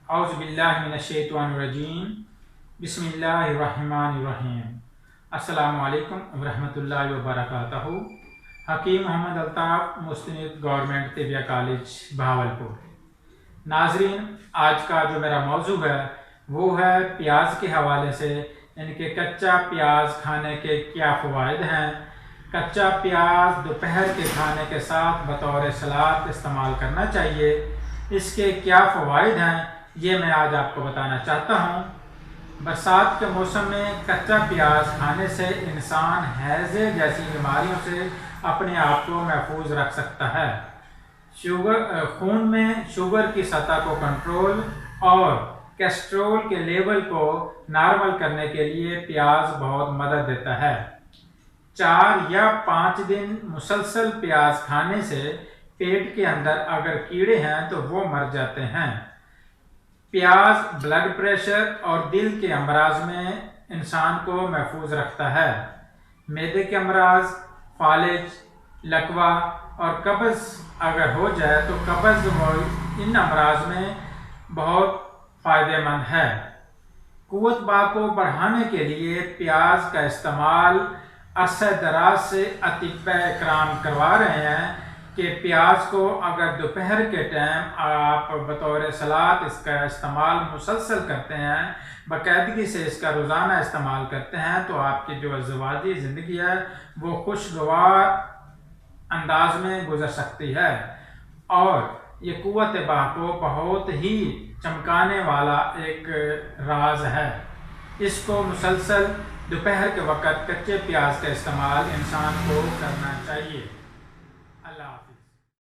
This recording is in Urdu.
اعوذ باللہ من الشیطان الرجیم بسم اللہ الرحمن الرحیم۔ السلام علیکم ورحمۃ اللہ وبرکاتہ۔ حکیم محمد الطاف مستند گورنمنٹ طبیہ کالج بہاولپور۔ ناظرین، آج کا جو میرا موضوع ہے وہ ہے پیاز کے حوالے سے، یعنی کہ کچا پیاز کھانے کے کیا فوائد ہیں، کچا پیاز دوپہر کے کھانے کے ساتھ بطور سلاد استعمال کرنا چاہیے، اس کے کیا فوائد ہیں، یہ میں آج آپ کو بتانا چاہتا ہوں۔ برسات کے موسم میں کچا پیاز کھانے سے انسان ہیضے جیسی بیماریوں سے اپنے آپ کو محفوظ رکھ سکتا ہے۔ خون میں شوگر کی سطح کو کنٹرول اور کولیسٹرول کے لیول کو نارمل کرنے کے لیے پیاز بہت مدد دیتا ہے۔ 4 یا 5 دن مسلسل پیاز کھانے سے پیٹ کے اندر اگر کیڑے ہیں تو وہ مر جاتے ہیں۔ پیاز بلڈ پریشر اور دل کے امراض میں انسان کو محفوظ رکھتا ہے۔ معدے کے امراض، فالج، لکوہ اور قبض اگر ہو جائے تو قبض ان امراض میں بہت فائدہ مند ہے۔ قوت باہ کو بڑھانے کے لیے پیاز کا استعمال عرصہ دراز سے اطباء کرام کروا رہے ہیں کہ پیاز کو اگر دوپہر کے ٹائم آپ بطور سلاد اس کا استعمال مسلسل کرتے ہیں، باقاعدگی سے اس کا روزانہ استعمال کرتے ہیں، تو آپ کی جو ازدواجی زندگی ہے وہ خوشگوار انداز میں گزر سکتی ہے، اور یہ قوت باہ کو بہت ہی چمکانے والا ایک راز ہے۔ اس کو مسلسل دوپہر کے وقت کچے پیاز کا استعمال انسان کو کرنا چاہیے۔